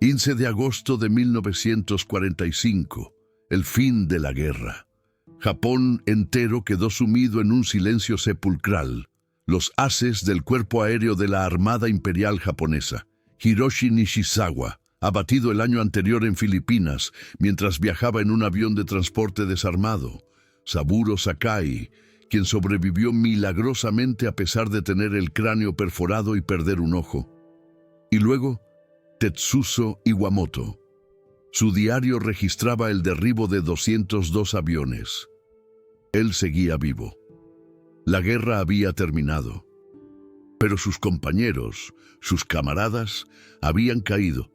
15 de agosto de 1945, el fin de la guerra. Japón entero quedó sumido en un silencio sepulcral. Los ases del cuerpo aéreo de la Armada Imperial Japonesa, Hiroshi Nishizawa, abatido el año anterior en Filipinas mientras viajaba en un avión de transporte desarmado. Saburo Sakai, quien sobrevivió milagrosamente a pesar de tener el cráneo perforado y perder un ojo. Y luego, Tetsuzo Iwamoto. Su diario registraba el derribo de 202 aviones. Él seguía vivo. La guerra había terminado. Pero sus compañeros, sus camaradas, habían caído.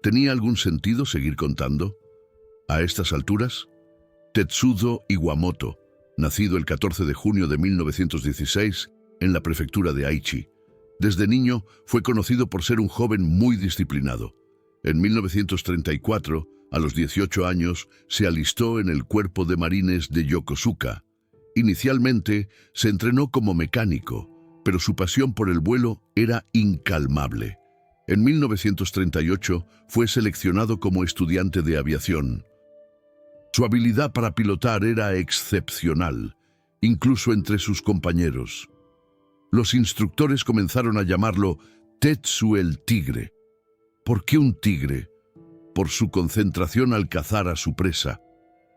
¿Tenía algún sentido seguir contando? A estas alturas, Tetsuzo Iwamoto, nacido el 14 de junio de 1916 en la prefectura de Aichi, desde niño fue conocido por ser un joven muy disciplinado. En 1934, a los 18 años, se alistó en el Cuerpo de Marines de Yokosuka. Inicialmente, se entrenó como mecánico, pero su pasión por el vuelo era incalmable. En 1938 fue seleccionado como estudiante de aviación. Su habilidad para pilotar era excepcional, incluso entre sus compañeros. Los instructores comenzaron a llamarlo Tetsu el Tigre. ¿Por qué un tigre? Por su concentración al cazar a su presa,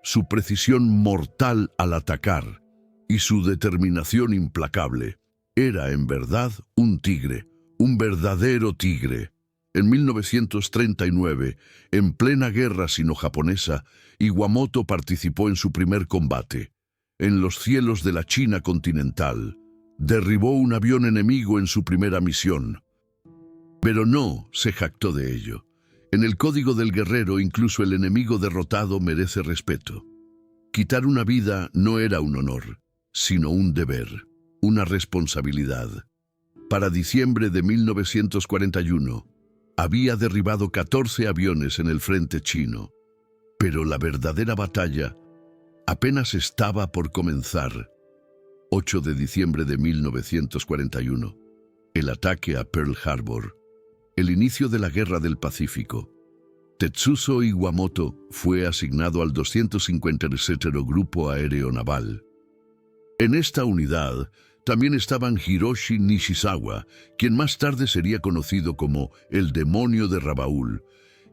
su precisión mortal al atacar y su determinación implacable. Era, en verdad, un tigre, un verdadero tigre. En 1939, en plena guerra sino-japonesa, Iwamoto participó en su primer combate. En los cielos de la China continental, derribó un avión enemigo en su primera misión. Pero no se jactó de ello. En el código del guerrero, incluso el enemigo derrotado merece respeto. Quitar una vida no era un honor, sino un deber, una responsabilidad. Para diciembre de 1941, había derribado 14 aviones en el frente chino. Pero la verdadera batalla apenas estaba por comenzar. 8 de diciembre de 1941, el ataque a Pearl Harbor, el inicio de la Guerra del Pacífico. Tetsuzo Iwamoto fue asignado al 253º Grupo Aéreo Naval. En esta unidad también estaban Hiroshi Nishizawa, quien más tarde sería conocido como el Demonio de Rabaul,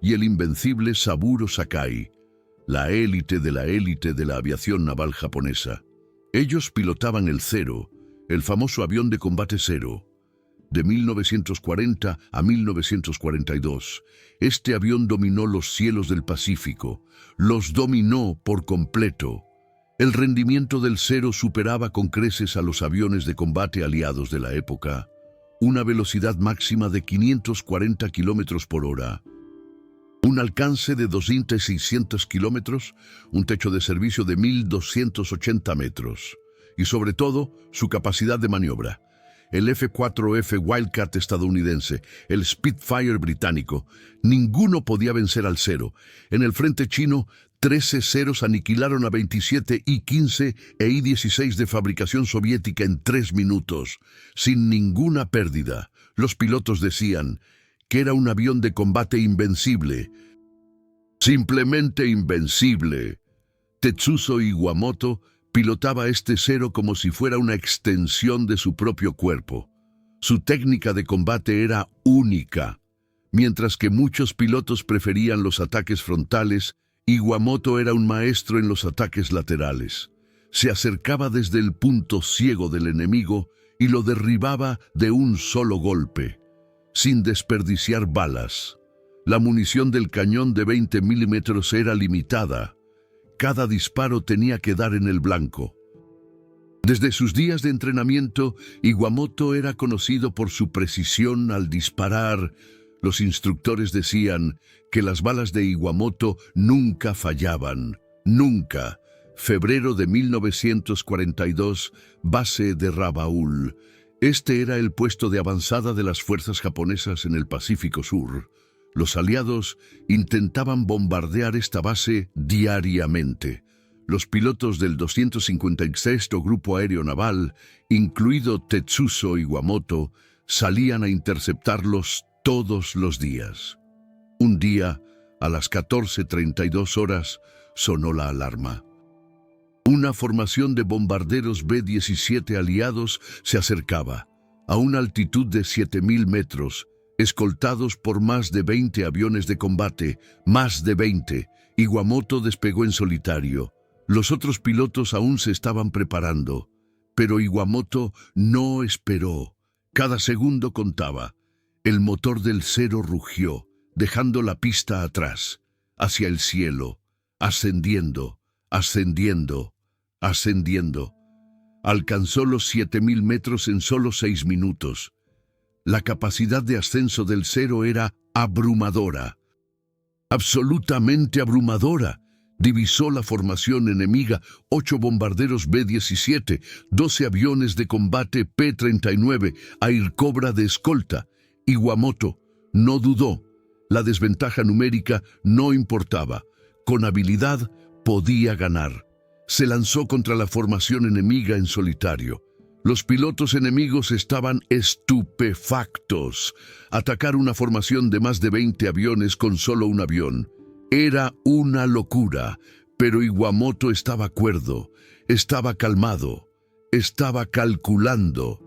y el invencible Saburo Sakai, la élite de la aviación naval japonesa. Ellos pilotaban el Zero, el famoso avión de combate Zero. De 1940 a 1942, este avión dominó los cielos del Pacífico, los dominó por completo. El rendimiento del Zero superaba con creces a los aviones de combate aliados de la época, una velocidad máxima de 540 kilómetros por hora, un alcance de 2.600 kilómetros, un techo de servicio de 1.280 metros y sobre todo su capacidad de maniobra. El F-4F Wildcat estadounidense, el Spitfire británico, ninguno podía vencer al Zero. En el frente chino, 13 Zeros aniquilaron a 27 I-15 e I-16 de fabricación soviética en 3 minutos, sin ninguna pérdida. Los pilotos decían que era un avión de combate invencible. Simplemente invencible. Tetsuzo Iwamoto pilotaba este Zero como si fuera una extensión de su propio cuerpo. Su técnica de combate era única. Mientras que muchos pilotos preferían los ataques frontales, Iwamoto era un maestro en los ataques laterales. Se acercaba desde el punto ciego del enemigo y lo derribaba de un solo golpe, sin desperdiciar balas. La munición del cañón de 20 milímetros era limitada. Cada disparo tenía que dar en el blanco. Desde sus días de entrenamiento, Iwamoto era conocido por su precisión al disparar. Los instructores decían que las balas de Iwamoto nunca fallaban. Nunca. Febrero de 1942, base de Rabaul. Este era el puesto de avanzada de las fuerzas japonesas en el Pacífico Sur. Los aliados intentaban bombardear esta base diariamente. Los pilotos del 256º Grupo Aéreo Naval, incluido Tetsuzo Iwamoto, salían a interceptarlos todos los días. Un día, a las 14:32 horas, sonó la alarma. Una formación de bombarderos B-17 aliados se acercaba, a una altitud de 7.000 metros, escoltados por más de 20 aviones de combate, más de 20. Iwamoto despegó en solitario. Los otros pilotos aún se estaban preparando, pero Iwamoto no esperó. Cada segundo contaba. El motor del Cero rugió, dejando la pista atrás, hacia el cielo, ascendiendo, ascendiendo, ascendiendo. Alcanzó los 7.000 metros en solo 6 minutos. La capacidad de ascenso del Cero era abrumadora. Absolutamente abrumadora. Divisó la formación enemiga, 8 bombarderos B-17, 12 aviones de combate P-39, Air Cobra de escolta. Iwamoto no dudó. La desventaja numérica no importaba. Con habilidad podía ganar. Se lanzó contra la formación enemiga en solitario. Los pilotos enemigos estaban estupefactos. Atacar una formación de más de 20 aviones con solo un avión era una locura, pero Iwamoto estaba cuerdo, estaba calmado, estaba calculando.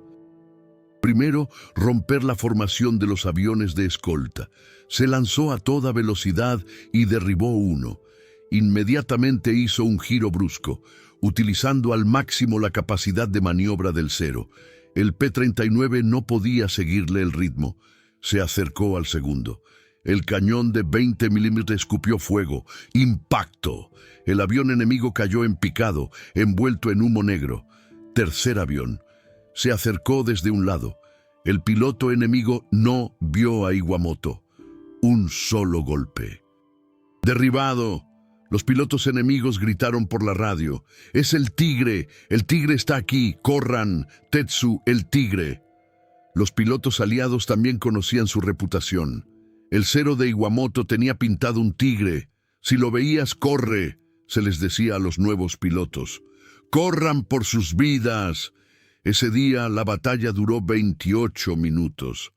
Primero, romper la formación de los aviones de escolta. Se lanzó a toda velocidad y derribó uno. Inmediatamente hizo un giro brusco, utilizando al máximo la capacidad de maniobra del Cero. El P-39 no podía seguirle el ritmo. Se acercó al segundo. El cañón de 20 milímetros escupió fuego. ¡Impacto! El avión enemigo cayó en picado, envuelto en humo negro. Tercer avión. Se acercó desde un lado. El piloto enemigo no vio a Iwamoto. Un solo golpe. ¡Derribado! Los pilotos enemigos gritaron por la radio. ¡Es el tigre! ¡El tigre está aquí! ¡Corran! ¡Tetsu, el tigre! Los pilotos aliados también conocían su reputación. El Cero de Iwamoto tenía pintado un tigre. Si lo veías, corre, se les decía a los nuevos pilotos. ¡Corran por sus vidas! Ese día la batalla duró 28 minutos.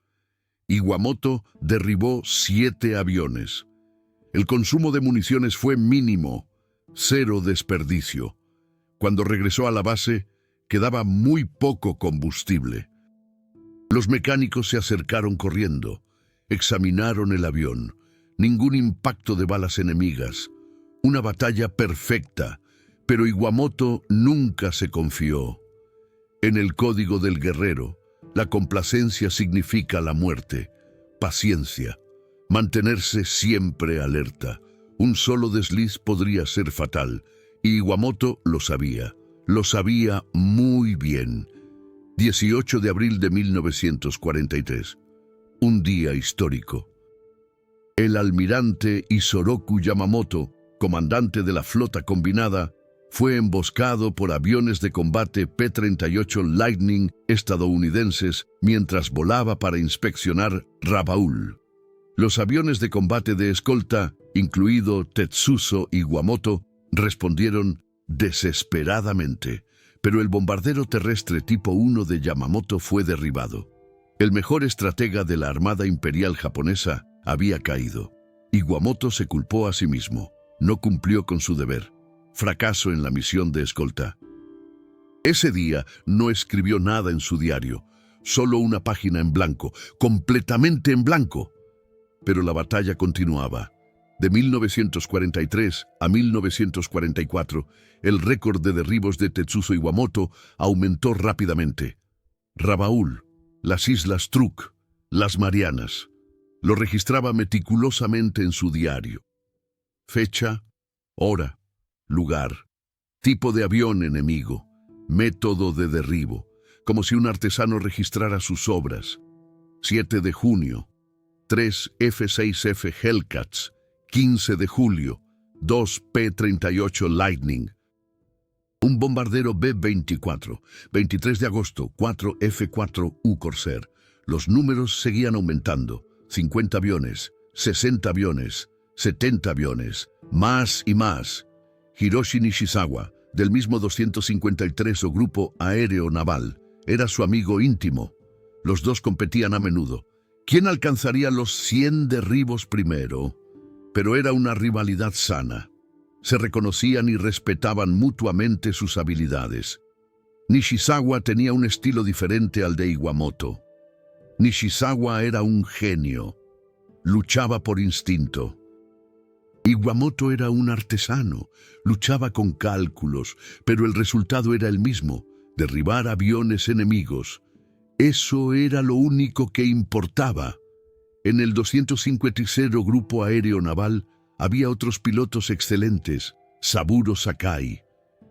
Iwamoto derribó 7 aviones. El consumo de municiones fue mínimo, 0 desperdicio. Cuando regresó a la base, quedaba muy poco combustible. Los mecánicos se acercaron corriendo. Examinaron el avión. Ningún impacto de balas enemigas. Una batalla perfecta, pero Iwamoto nunca se confió. En el código del guerrero, la complacencia significa la muerte. Paciencia. Mantenerse siempre alerta. Un solo desliz podría ser fatal, y Iwamoto lo sabía muy bien. 18 de abril de 1943. Un día histórico. El almirante Isoroku Yamamoto, comandante de la flota combinada, fue emboscado por aviones de combate P-38 Lightning estadounidenses mientras volaba para inspeccionar Rabaul. Los aviones de combate de escolta, incluido Tetsuzo Iwamoto, respondieron desesperadamente, pero el bombardero terrestre tipo 1 de Yamamoto fue derribado. El mejor estratega de la Armada Imperial japonesa había caído. Iwamoto se culpó a sí mismo. No cumplió con su deber. Fracaso en la misión de escolta. Ese día no escribió nada en su diario, solo una página en blanco, completamente en blanco. Pero la batalla continuaba. De 1943 a 1944, el récord de derribos de Tetsuzo Iwamoto aumentó rápidamente. Rabaul, las Islas Truk, las Marianas. Lo registraba meticulosamente en su diario. Fecha, hora, lugar, tipo de avión enemigo, método de derribo, como si un artesano registrara sus obras. 7 de junio, 3 F-6F Hellcats, 15 de julio, 2 P-38 Lightning. Un bombardero B-24, 23 de agosto, 4 F-4U Corsair. Los números seguían aumentando. 50 aviones, 60 aviones, 70 aviones, más y más. Hiroshi Nishizawa, del mismo 253 o Grupo Aéreo Naval, era su amigo íntimo. Los dos competían a menudo. ¿Quién alcanzaría los 100 derribos primero? Pero era una rivalidad sana. Se reconocían y respetaban mutuamente sus habilidades. Nishizawa tenía un estilo diferente al de Iwamoto. Nishizawa era un genio. Luchaba por instinto. Iwamoto era un artesano. Luchaba con cálculos, pero el resultado era el mismo: derribar aviones enemigos. Eso era lo único que importaba. En el 253 Grupo Aéreo Naval había otros pilotos excelentes. Saburo Sakai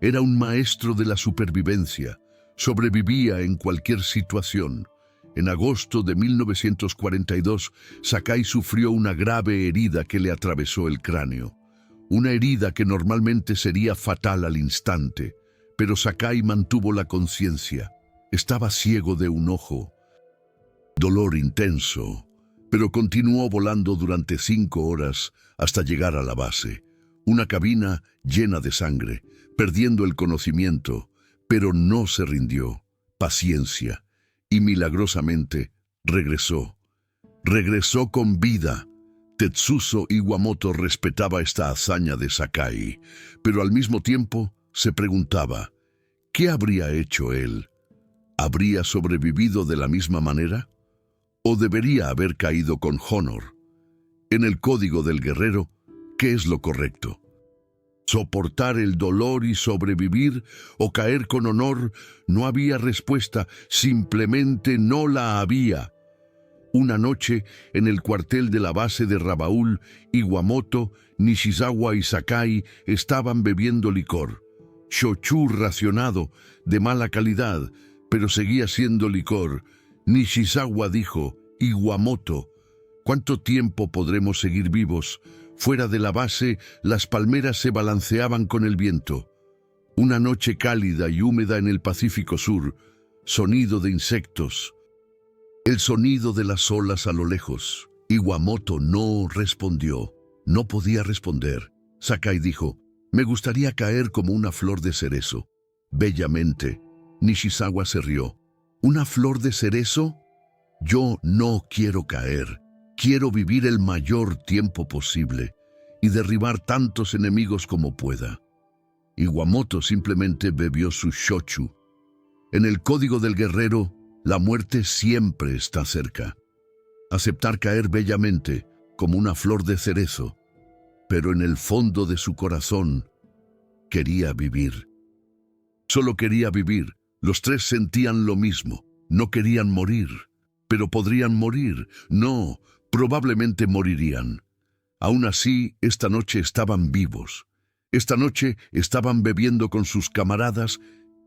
era un maestro de la supervivencia. Sobrevivía en cualquier situación. En agosto de 1942, Sakai sufrió una grave herida que le atravesó el cráneo. Una herida que normalmente sería fatal al instante, pero Sakai mantuvo la conciencia. Estaba ciego de un ojo. Dolor intenso, pero continuó volando durante 5 horas hasta llegar a la base. Una cabina llena de sangre, perdiendo el conocimiento, pero no se rindió. Paciencia. Y milagrosamente regresó. Regresó con vida. Tetsuzo Iwamoto respetaba esta hazaña de Sakai, pero al mismo tiempo se preguntaba, ¿qué habría hecho él? ¿Habría sobrevivido de la misma manera? ¿O debería haber caído con honor? En el código del guerrero, ¿qué es lo correcto? ¿Soportar el dolor y sobrevivir o caer con honor? No había respuesta, simplemente no la había. Una noche, en el cuartel de la base de Rabaul, Iwamoto, Nishizawa y Sakai estaban bebiendo licor. Shochu racionado, de mala calidad, pero seguía siendo licor. Nishizawa dijo, Iwamoto, ¿cuánto tiempo podremos seguir vivos? Fuera de la base, las palmeras se balanceaban con el viento. Una noche cálida y húmeda en el Pacífico Sur, sonido de insectos. El sonido de las olas a lo lejos. Iwamoto no respondió. No podía responder. Sakai dijo, me gustaría caer como una flor de cerezo. Bellamente. Nishizawa se rió. ¿Una flor de cerezo? Yo no quiero caer. Quiero vivir el mayor tiempo posible y derribar tantos enemigos como pueda. Iwamoto simplemente bebió su shochu. En el código del guerrero, la muerte siempre está cerca. Aceptar caer bellamente, como una flor de cerezo, pero en el fondo de su corazón, quería vivir. Solo quería vivir. Los tres sentían lo mismo. No querían morir, pero podrían morir. No, probablemente morirían. Aún así, esta noche estaban vivos. Esta noche estaban bebiendo con sus camaradas.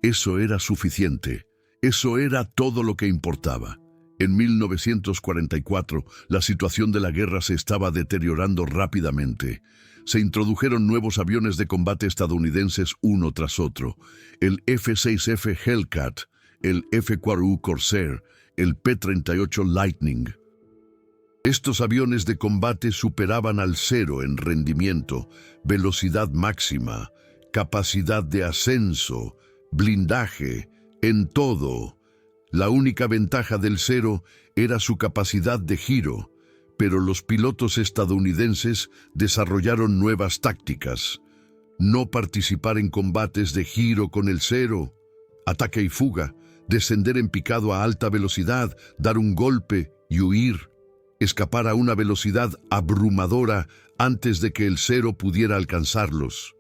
Eso era suficiente. Eso era todo lo que importaba. En 1944, la situación de la guerra se estaba deteriorando rápidamente. Se introdujeron nuevos aviones de combate estadounidenses uno tras otro. El F-6F Hellcat, el F-4U Corsair, el P-38 Lightning. Estos aviones de combate superaban al cero en rendimiento, velocidad máxima, capacidad de ascenso, blindaje, en todo. La única ventaja del cero era su capacidad de giro, pero los pilotos estadounidenses desarrollaron nuevas tácticas. No participar en combates de giro con el cero, ataque y fuga, descender en picado a alta velocidad, dar un golpe y huir, escapar a una velocidad abrumadora antes de que el cero pudiera alcanzarlos.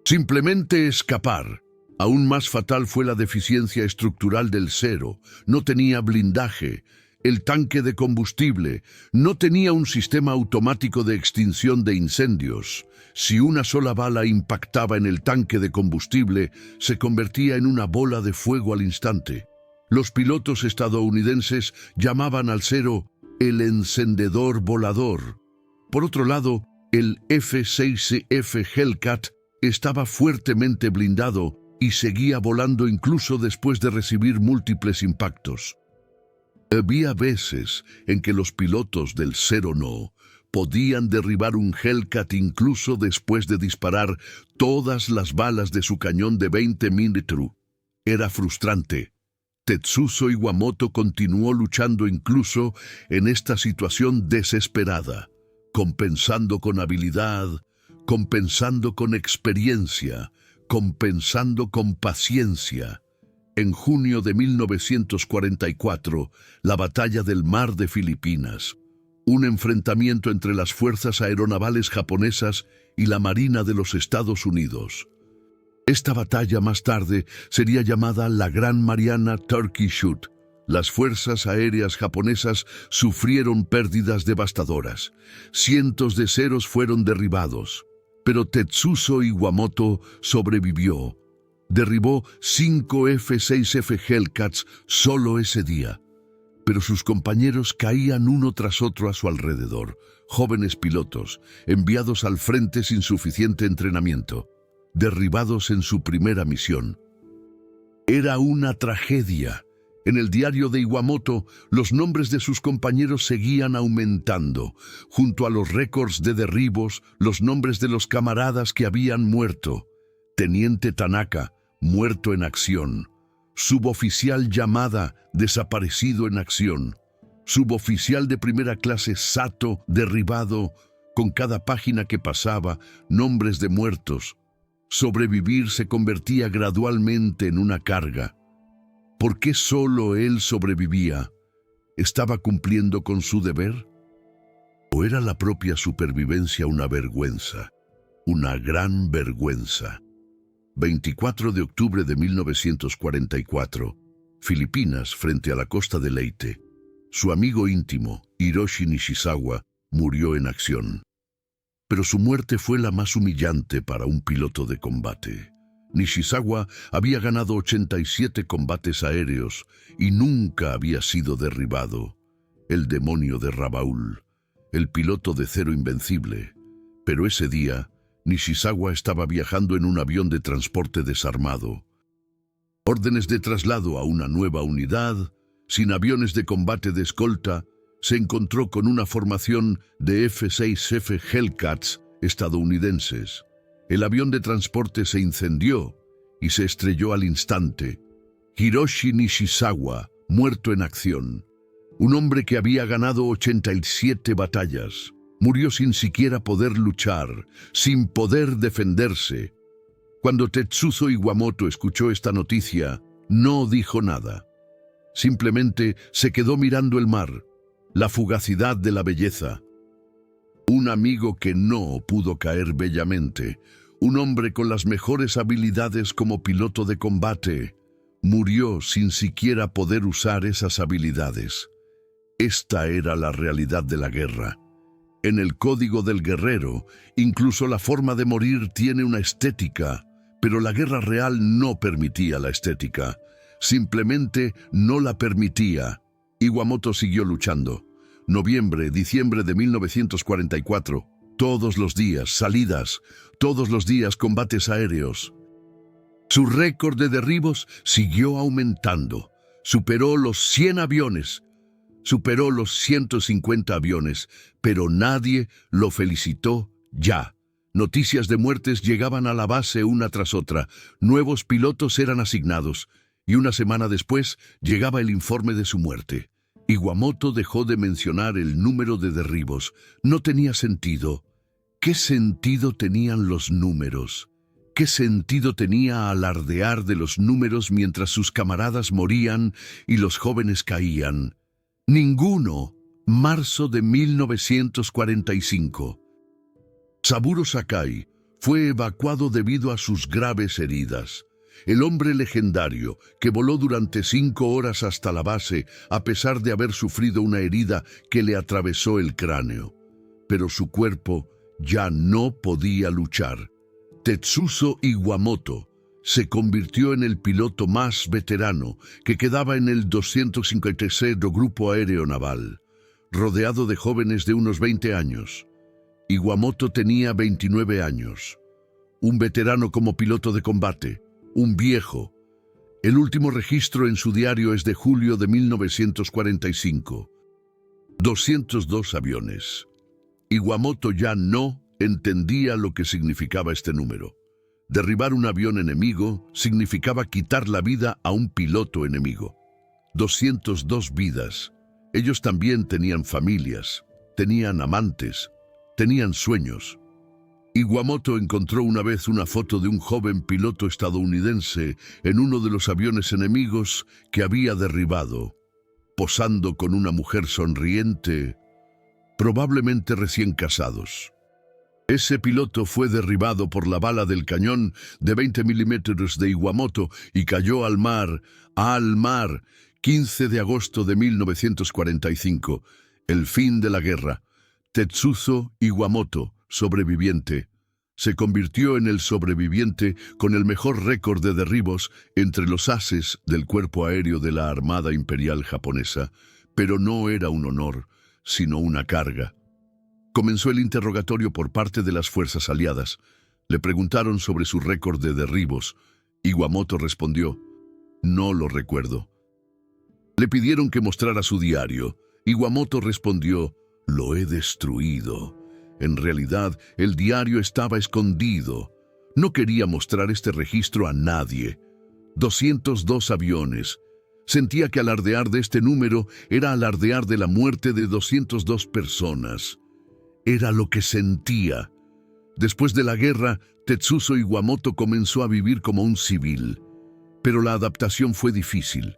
Simplemente escapar. Aún más fatal fue la deficiencia estructural del cero. No tenía blindaje. El tanque de combustible no tenía un sistema automático de extinción de incendios. Si una sola bala impactaba en el tanque de combustible, se convertía en una bola de fuego al instante. Los pilotos estadounidenses llamaban al cero el encendedor volador. Por otro lado, el F-6F Hellcat estaba fuertemente blindado y seguía volando incluso después de recibir múltiples impactos. Había veces en que los pilotos del cero no podían derribar un Hellcat incluso después de disparar todas las balas de su cañón de 20 milímetros. Era frustrante. Tetsuzo Iwamoto continuó luchando incluso en esta situación desesperada, compensando con habilidad, compensando con experiencia, compensando con paciencia. En junio de 1944, la Batalla del Mar de Filipinas, un enfrentamiento entre las fuerzas aeronavales japonesas y la Marina de los Estados Unidos. Esta batalla más tarde sería llamada la Gran Mariana Turkey Shoot. Las fuerzas aéreas japonesas sufrieron pérdidas devastadoras. Cientos de Zeros fueron derribados. Pero Tetsuzo Iwamoto sobrevivió. Derribó 5 F-6F Hellcats solo ese día. Pero sus compañeros caían uno tras otro a su alrededor, jóvenes pilotos, enviados al frente sin suficiente entrenamiento, derribados en su primera misión. Era una tragedia. En el diario de Iwamoto, los nombres de sus compañeros seguían aumentando. Junto a los récords de derribos, los nombres de los camaradas que habían muerto. Teniente Tanaka, muerto en acción. Suboficial Yamada, desaparecido en acción. Suboficial de primera clase Sato, derribado. Con cada página que pasaba, nombres de muertos. Sobrevivir se convertía gradualmente en una carga. ¿Por qué solo él sobrevivía? ¿Estaba cumpliendo con su deber? ¿O era la propia supervivencia una vergüenza? Una gran vergüenza. 24 de octubre de 1944, Filipinas, frente a la costa de Leyte. Su amigo íntimo, Hiroshi Nishizawa, murió en acción. Pero su muerte fue la más humillante para un piloto de combate. Nishizawa había ganado 87 combates aéreos y nunca había sido derribado. El demonio de Rabaul, el piloto de Cero Invencible. Pero ese día, Nishizawa estaba viajando en un avión de transporte desarmado. Órdenes de traslado a una nueva unidad, sin aviones de combate de escolta, se encontró con una formación de F-6F Hellcats estadounidenses. El avión de transporte se incendió y se estrelló al instante. Hiroshi Nishizawa, muerto en acción. Un hombre que había ganado 87 batallas. Murió sin siquiera poder luchar, sin poder defenderse. Cuando Tetsuzo Iwamoto escuchó esta noticia, no dijo nada. Simplemente se quedó mirando el mar, la fugacidad de la belleza. Un amigo que no pudo caer bellamente, un hombre con las mejores habilidades como piloto de combate, murió sin siquiera poder usar esas habilidades. Esta era la realidad de la guerra. En el código del guerrero, incluso la forma de morir tiene una estética, pero la guerra real no permitía la estética. Simplemente no la permitía. Iwamoto siguió luchando. Noviembre, diciembre de 1944. Todos los días, salidas. Todos los días, combates aéreos. Su récord de derribos siguió aumentando. Superó los 100 aviones. Superó los 150 aviones, pero nadie lo felicitó ya. Noticias de muertes llegaban a la base una tras otra. Nuevos pilotos eran asignados. Y una semana después llegaba el informe de su muerte. Iwamoto dejó de mencionar el número de derribos. No tenía sentido. ¿Qué sentido tenían los números? ¿Qué sentido tenía alardear de los números mientras sus camaradas morían y los jóvenes caían? Ninguno. Marzo de 1945. Saburo Sakai fue evacuado debido a sus graves heridas. El hombre legendario que voló durante 5 horas hasta la base a pesar de haber sufrido una herida que le atravesó el cráneo. Pero su cuerpo ya no podía luchar. Tetsuzo Iwamoto se convirtió en el piloto más veterano que quedaba en el 256 Grupo Aéreo Naval, rodeado de jóvenes de unos 20 años. Iwamoto tenía 29 años. Un veterano como piloto de combate, un viejo. El último registro en su diario es de julio de 1945. 202 aviones. Iwamoto ya no entendía lo que significaba este número. Derribar un avión enemigo significaba quitar la vida a un piloto enemigo. 202 vidas. Ellos también tenían familias, tenían amantes, tenían sueños. Iwamoto encontró una vez una foto de un joven piloto estadounidense en uno de los aviones enemigos que había derribado, posando con una mujer sonriente, probablemente recién casados. Ese piloto fue derribado por la bala del cañón de 20 milímetros de Iwamoto y cayó al mar, 15 de agosto de 1945, el fin de la guerra. Tetsuzo Iwamoto, sobreviviente, se convirtió en el sobreviviente con el mejor récord de derribos entre los ases del cuerpo aéreo de la Armada Imperial japonesa, pero no era un honor, sino una carga. Comenzó el interrogatorio por parte de las fuerzas aliadas. Le preguntaron sobre su récord de derribos. Iwamoto respondió, «No lo recuerdo». Le pidieron que mostrara su diario. Iwamoto respondió, «Lo he destruido». En realidad, el diario estaba escondido. No quería mostrar este registro a nadie. 202 aviones. Sentía que alardear de este número era alardear de la muerte de 202 personas. Era lo que sentía. Después de la guerra, Tetsuzo Iwamoto comenzó a vivir como un civil. Pero la adaptación fue difícil.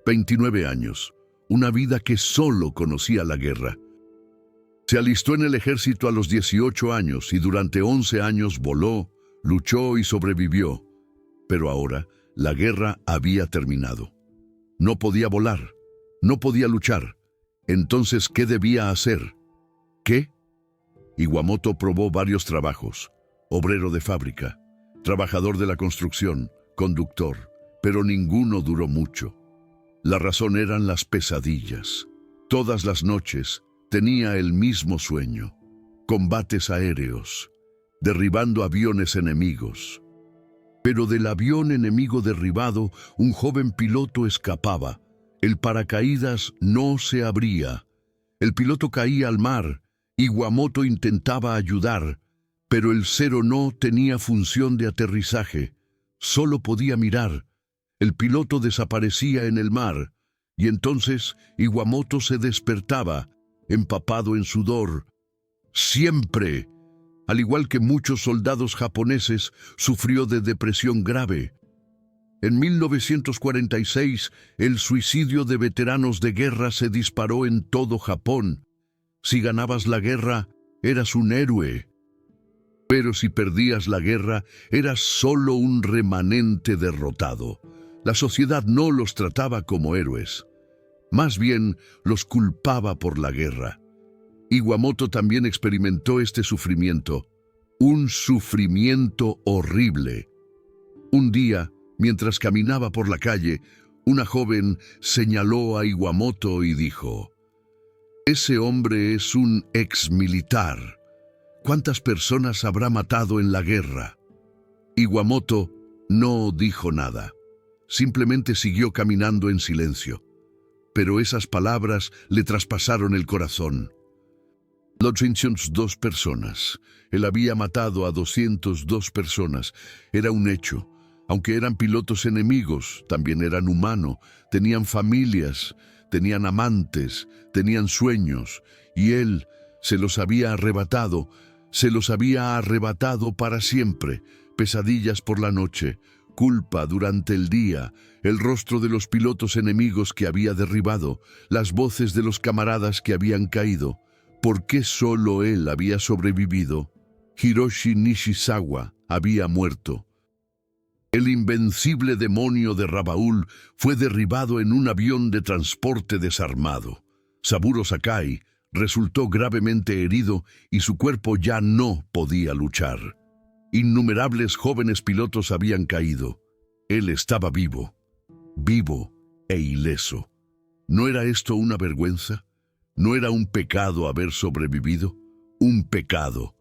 29 años, una vida que solo conocía la guerra. Se alistó en el ejército a los 18 años y durante 11 años voló, luchó y sobrevivió. Pero ahora, la guerra había terminado. No podía volar, no podía luchar. Entonces, ¿qué debía hacer? ¿Qué? Iwamoto probó varios trabajos: obrero de fábrica, trabajador de la construcción, conductor, pero ninguno duró mucho. La razón eran las pesadillas. Todas las noches tenía el mismo sueño: combates aéreos, derribando aviones enemigos. Pero del avión enemigo derribado, un joven piloto escapaba. El paracaídas no se abría. El piloto caía al mar. Iwamoto intentaba ayudar, pero el cero no tenía función de aterrizaje. Solo podía mirar. El piloto desaparecía en el mar, y entonces Iwamoto se despertaba, empapado en sudor. Siempre, al igual que muchos soldados japoneses, sufrió de depresión grave. En 1946, el suicidio de veteranos de guerra se disparó en todo Japón. Si ganabas la guerra, eras un héroe. Pero si perdías la guerra, eras solo un remanente derrotado. La sociedad no los trataba como héroes. Más bien, los culpaba por la guerra. Iwamoto también experimentó este sufrimiento. Un sufrimiento horrible. Un día, mientras caminaba por la calle, una joven señaló a Iwamoto y dijo: «Ese hombre es un exmilitar. ¿Cuántas personas habrá matado en la guerra?» Iwamoto no dijo nada. Simplemente siguió caminando en silencio. Pero esas palabras le traspasaron el corazón. 202 personas. Él había matado a 202 personas. Era un hecho. Aunque eran pilotos enemigos, también eran humanos. Tenían familias, tenían amantes, tenían sueños. Y él se los había arrebatado para siempre. Pesadillas por la noche, culpa durante el día, el rostro de los pilotos enemigos que había derribado, las voces de los camaradas que habían caído. ¿Por qué solo él había sobrevivido? Hiroshi Nishizawa había muerto. El invencible demonio de Rabaul fue derribado en un avión de transporte desarmado. Saburo Sakai resultó gravemente herido y su cuerpo ya no podía luchar. Innumerables jóvenes pilotos habían caído. Él estaba vivo e ileso. ¿No era esto una vergüenza? ¿No era un pecado haber sobrevivido? Un pecado.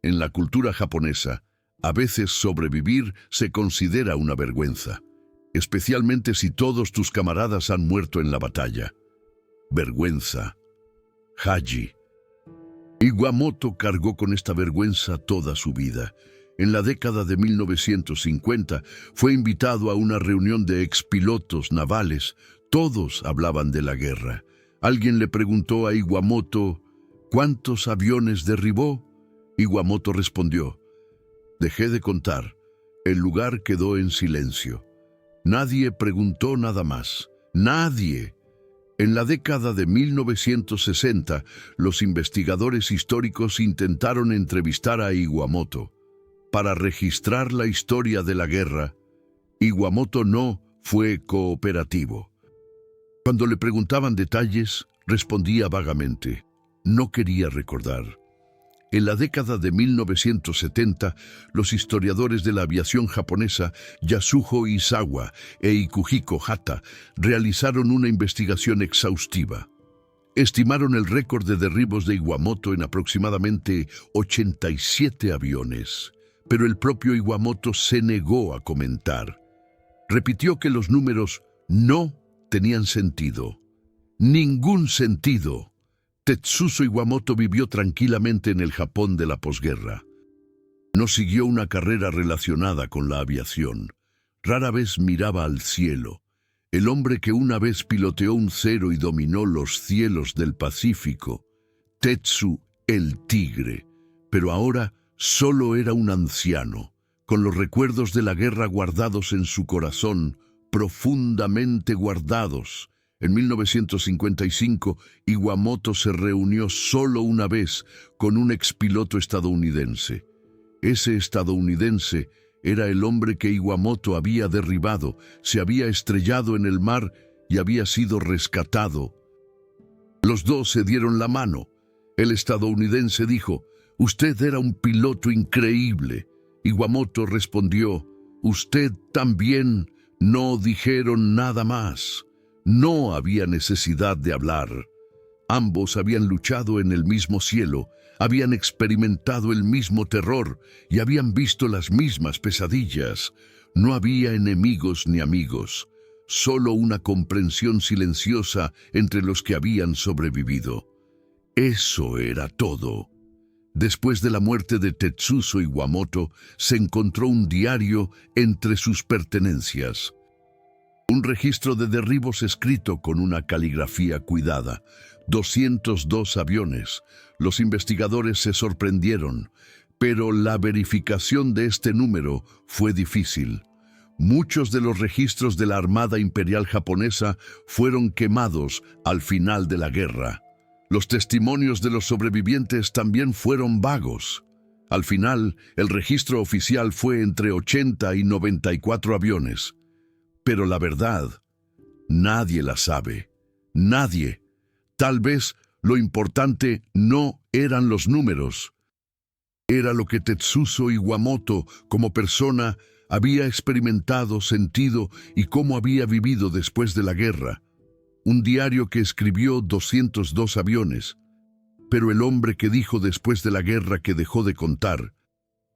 En la cultura japonesa, a veces sobrevivir se considera una vergüenza, especialmente si todos tus camaradas han muerto en la batalla. Vergüenza. Haji. Iwamoto cargó con esta vergüenza toda su vida. En la década de 1950 fue invitado a una reunión de expilotos navales. Todos hablaban de la guerra. Alguien le preguntó a Iwamoto, ¿cuántos aviones derribó? Iwamoto respondió, dejé de contar. El lugar quedó en silencio. Nadie preguntó nada más. Nadie. En la década de 1960, los investigadores históricos intentaron entrevistar a Iwamoto. Para registrar la historia de la guerra, Iwamoto no fue cooperativo. Cuando le preguntaban detalles, respondía vagamente. No quería recordar. En la década de 1970, los historiadores de la aviación japonesa Yasuho Izawa e Ikuhiko Hata realizaron una investigación exhaustiva. Estimaron el récord de derribos de Iwamoto en aproximadamente 87 aviones, pero el propio Iwamoto se negó a comentar. Repitió que los números no tenían sentido. Ningún sentido. Tetsuzo Iwamoto vivió tranquilamente en el Japón de la posguerra. No siguió una carrera relacionada con la aviación. Rara vez miraba al cielo. El hombre que una vez piloteó un Cero y dominó los cielos del Pacífico. Tetsu el Tigre. Pero ahora solo era un anciano, con los recuerdos de la guerra guardados en su corazón, profundamente guardados. En 1955, Iwamoto se reunió solo una vez con un expiloto estadounidense. Ese estadounidense era el hombre que Iwamoto había derribado, se había estrellado en el mar y había sido rescatado. Los dos se dieron la mano. El estadounidense dijo, «Usted era un piloto increíble». Iwamoto respondió, «Usted también». No dijeron nada más. No había necesidad de hablar. Ambos habían luchado en el mismo cielo, habían experimentado el mismo terror y habían visto las mismas pesadillas. No había enemigos ni amigos, solo una comprensión silenciosa entre los que habían sobrevivido. Eso era todo. Después de la muerte de Tetsuzo Iwamoto, se encontró un diario entre sus pertenencias. Un registro de derribos escrito con una caligrafía cuidada. 202 aviones. Los investigadores se sorprendieron, pero la verificación de este número fue difícil. Muchos de los registros de la Armada Imperial Japonesa fueron quemados al final de la guerra. Los testimonios de los sobrevivientes también fueron vagos. Al final, el registro oficial fue entre 80 y 94 aviones. Pero la verdad, nadie la sabe. Nadie. Tal vez lo importante no eran los números. Era lo que Tetsuzo Iwamoto, como persona, había experimentado, sentido y cómo había vivido después de la guerra. Un diario que escribió 202 aviones. Pero el hombre que dijo después de la guerra que dejó de contar.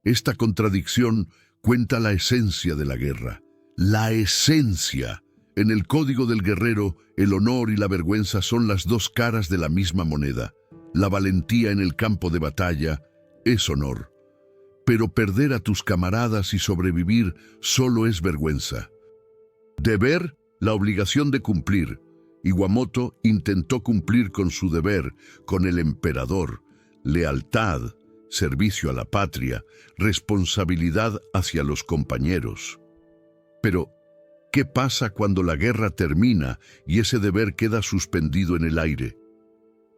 Esta contradicción cuenta la esencia de la guerra. La esencia. En el código del guerrero, el honor y la vergüenza son las dos caras de la misma moneda. La valentía en el campo de batalla es honor. Pero perder a tus camaradas y sobrevivir solo es vergüenza. Deber, la obligación de cumplir. Iwamoto intentó cumplir con su deber, con el emperador. Lealtad, servicio a la patria, responsabilidad hacia los compañeros. Pero, ¿qué pasa cuando la guerra termina y ese deber queda suspendido en el aire?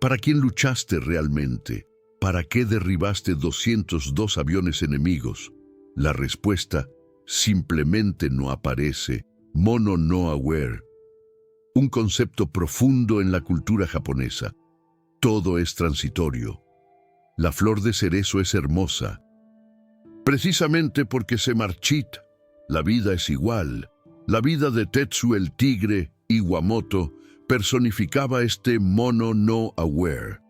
¿Para quién luchaste realmente? ¿Para qué derribaste 202 aviones enemigos? La respuesta simplemente no aparece. Mono no aware. Un concepto profundo en la cultura japonesa. Todo es transitorio. La flor de cerezo es hermosa. Precisamente porque se marchita. La vida es igual. La vida de Tetsu el Tigre, Iwamoto, personificaba este mono no aware.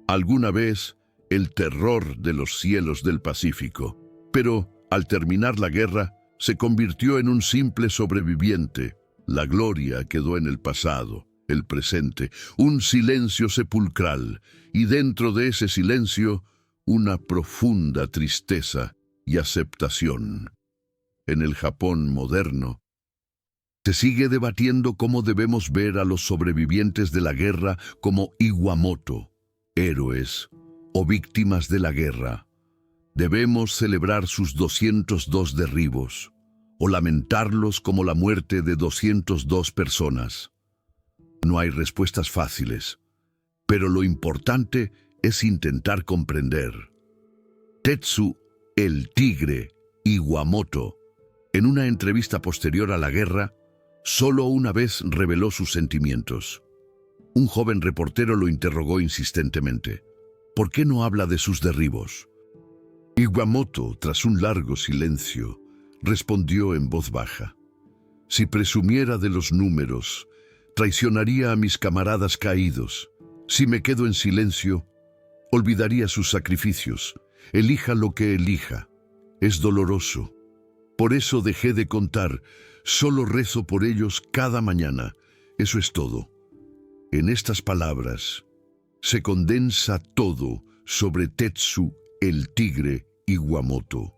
Alguna vez, el terror de los cielos del Pacífico. Pero, al terminar la guerra, se convirtió en un simple sobreviviente. La gloria quedó en el pasado, el presente, un silencio sepulcral, y dentro de ese silencio, una profunda tristeza y aceptación. En el Japón moderno, Se sigue debatiendo cómo debemos ver a los sobrevivientes de la guerra como Iwamoto, héroes o víctimas de la guerra. Debemos celebrar sus 202 derribos o lamentarlos como la muerte de 202 personas. No hay respuestas fáciles, pero lo importante es intentar comprender. Tetsu, el tigre, Iwamoto, en una entrevista posterior a la guerra, solo una vez reveló sus sentimientos. Un joven reportero lo interrogó insistentemente. ¿Por qué no habla de sus derribos? Iwamoto, tras un largo silencio, respondió en voz baja. Si presumiera de los números, traicionaría a mis camaradas caídos. Si me quedo en silencio, olvidaría sus sacrificios. Elija lo que elija. Es doloroso. Por eso dejé de contar. Solo rezo por ellos cada mañana. Eso es todo. En estas palabras se condensa todo sobre Tetsu, el tigre Iwamoto.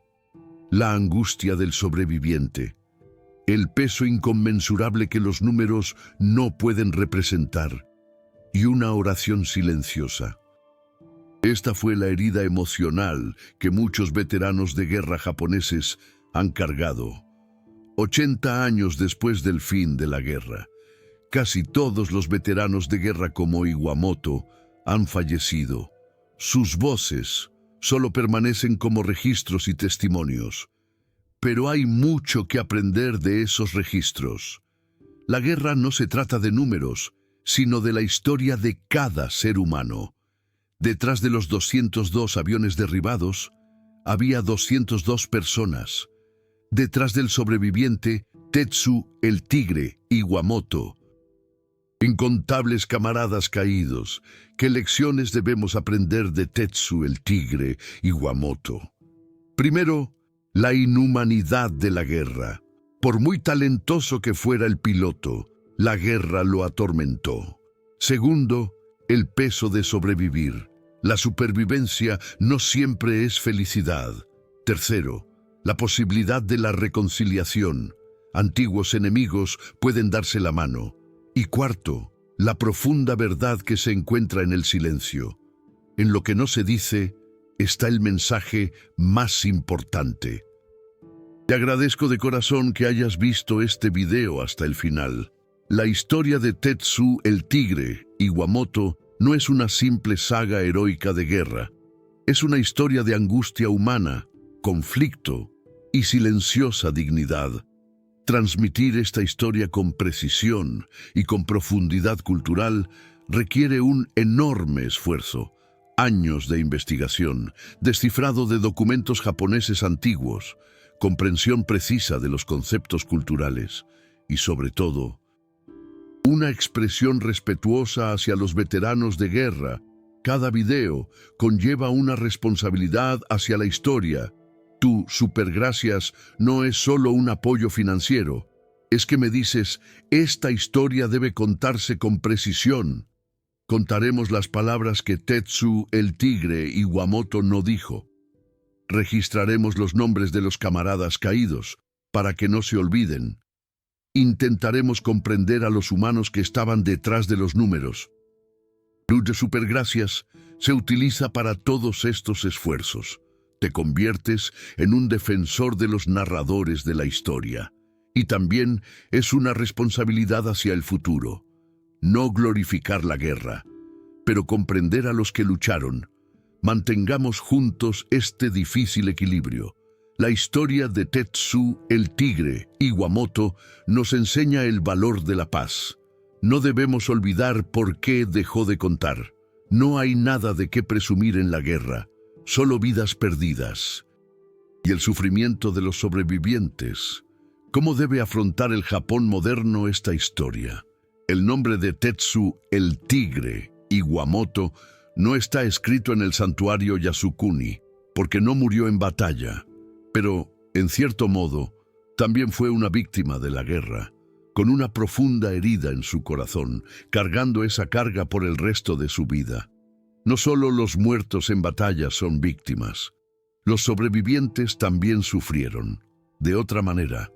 La angustia del sobreviviente, el peso inconmensurable que los números no pueden representar, y una oración silenciosa. Esta fue la herida emocional que muchos veteranos de guerra japoneses han cargado. 80 años después del fin de la guerra, casi todos los veteranos de guerra como Iwamoto han fallecido. Sus voces solo permanecen como registros y testimonios. Pero hay mucho que aprender de esos registros. La guerra no se trata de números, sino de la historia de cada ser humano. Detrás de los 202 aviones derribados, había 202 personas. Detrás del sobreviviente, Tetsu, el tigre, Iwamoto. Incontables camaradas caídos. ¿Qué lecciones debemos aprender de Tetsu, el tigre, Iwamoto? Primero, la inhumanidad de la guerra. Por muy talentoso que fuera el piloto, la guerra lo atormentó. Segundo, el peso de sobrevivir. La supervivencia no siempre es felicidad. Tercero, la posibilidad de la reconciliación. Antiguos enemigos pueden darse la mano. Y cuarto, la profunda verdad que se encuentra en el silencio. En lo que no se dice está el mensaje más importante. Te agradezco de corazón que hayas visto este video hasta el final. La historia de Tetsu, el tigre, Iwamoto, no es una simple saga heroica de guerra. Es una historia de angustia humana, conflicto y silenciosa dignidad. Transmitir esta historia con precisión y con profundidad cultural requiere un enorme esfuerzo, años de investigación, descifrado de documentos japoneses antiguos, comprensión precisa de los conceptos culturales y, sobre todo, una expresión respetuosa hacia los veteranos de guerra. Cada video conlleva una responsabilidad hacia la historia. Tu supergracias no es solo un apoyo financiero, es que me dices, esta historia debe contarse con precisión. Contaremos las palabras que Tetsu, el tigre, Iwamoto no dijo. Registraremos los nombres de los camaradas caídos, para que no se olviden. Intentaremos comprender a los humanos que estaban detrás de los números. Luz de supergracias se utiliza para todos estos esfuerzos. Te conviertes en un defensor de los narradores de la historia. Y también es una responsabilidad hacia el futuro. No glorificar la guerra, pero comprender a los que lucharon. Mantengamos juntos este difícil equilibrio. La historia de Tetsu, el tigre, Iwamoto, nos enseña el valor de la paz. No debemos olvidar por qué dejó de contar. No hay nada de qué presumir en la guerra. Solo vidas perdidas. Y el sufrimiento de los sobrevivientes. ¿Cómo debe afrontar el Japón moderno esta historia? El nombre de Tetsu, el tigre, Iwamoto, no está escrito en el santuario Yasukuni, porque no murió en batalla. Pero, en cierto modo, también fue una víctima de la guerra, con una profunda herida en su corazón, cargando esa carga por el resto de su vida. No solo los muertos en batalla son víctimas, los sobrevivientes también sufrieron, de otra manera.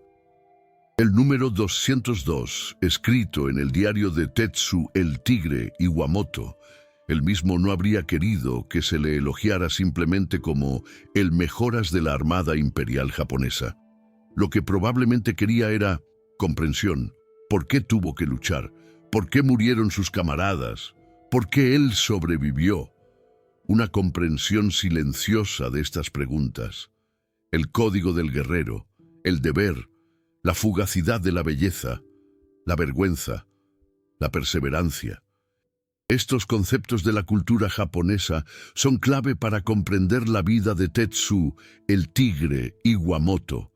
El número 202, escrito en el diario de Tetsu el Tigre Iwamoto, él mismo no habría querido que se le elogiara simplemente como el mejoras de la Armada Imperial japonesa. Lo que probablemente quería era comprensión. ¿Por qué tuvo que luchar? ¿Por qué murieron sus camaradas? ¿Por qué él sobrevivió? Una comprensión silenciosa de estas preguntas. El código del guerrero, el deber, la fugacidad de la belleza, la vergüenza, la perseverancia. Estos conceptos de la cultura japonesa son clave para comprender la vida de Tetsu, el tigre Iwamoto.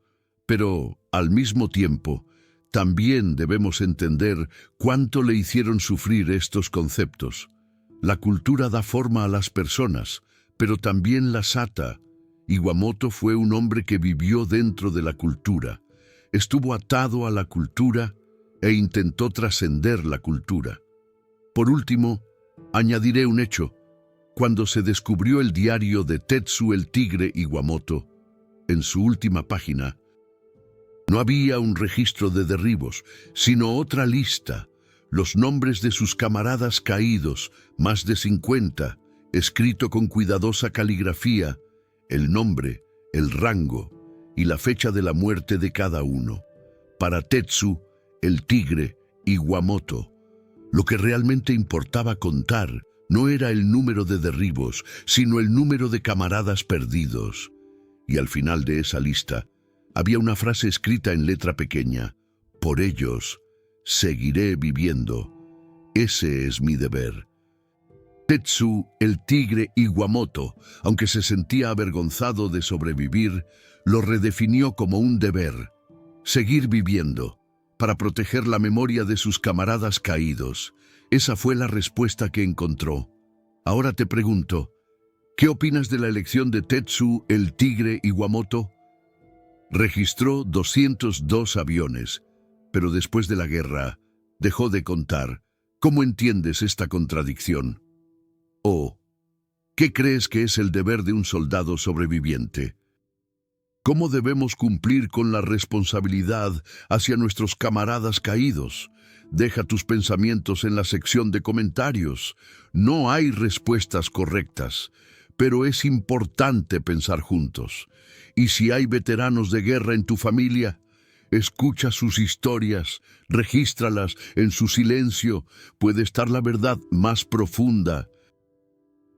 Pero, al mismo tiempo, también debemos entender cuánto le hicieron sufrir estos conceptos. La cultura da forma a las personas, pero también las ata. Iwamoto fue un hombre que vivió dentro de la cultura. Estuvo atado a la cultura e intentó trascender la cultura. Por último, añadiré un hecho. Cuando se descubrió el diario de Tetsu el Tigre Iwamoto, en su última página, no había un registro de derribos, sino otra lista, los nombres de sus camaradas caídos, más de 50, escrito con cuidadosa caligrafía, el nombre, el rango y la fecha de la muerte de cada uno. Para Tetsu, el Tigre Iwamoto, lo que realmente importaba contar no era el número de derribos, sino el número de camaradas perdidos. Y al final de esa lista había una frase escrita en letra pequeña: por ellos seguiré viviendo. Ese es mi deber. Tetsu, el tigre Iwamoto, aunque se sentía avergonzado de sobrevivir, lo redefinió como un deber: seguir viviendo, para proteger la memoria de sus camaradas caídos. Esa fue la respuesta que encontró. Ahora te pregunto, ¿qué opinas de la elección de Tetsu, el tigre Iwamoto? Registró 202 aviones, pero después de la guerra dejó de contar. ¿Cómo entiendes esta contradicción? ¿O qué crees que es el deber de un soldado sobreviviente? ¿Cómo debemos cumplir con la responsabilidad hacia nuestros camaradas caídos? Deja tus pensamientos en la sección de comentarios. No hay respuestas correctas, pero es importante pensar juntos. Y si hay veteranos de guerra en tu familia, escucha sus historias, regístralas en su silencio. Puede estar la verdad más profunda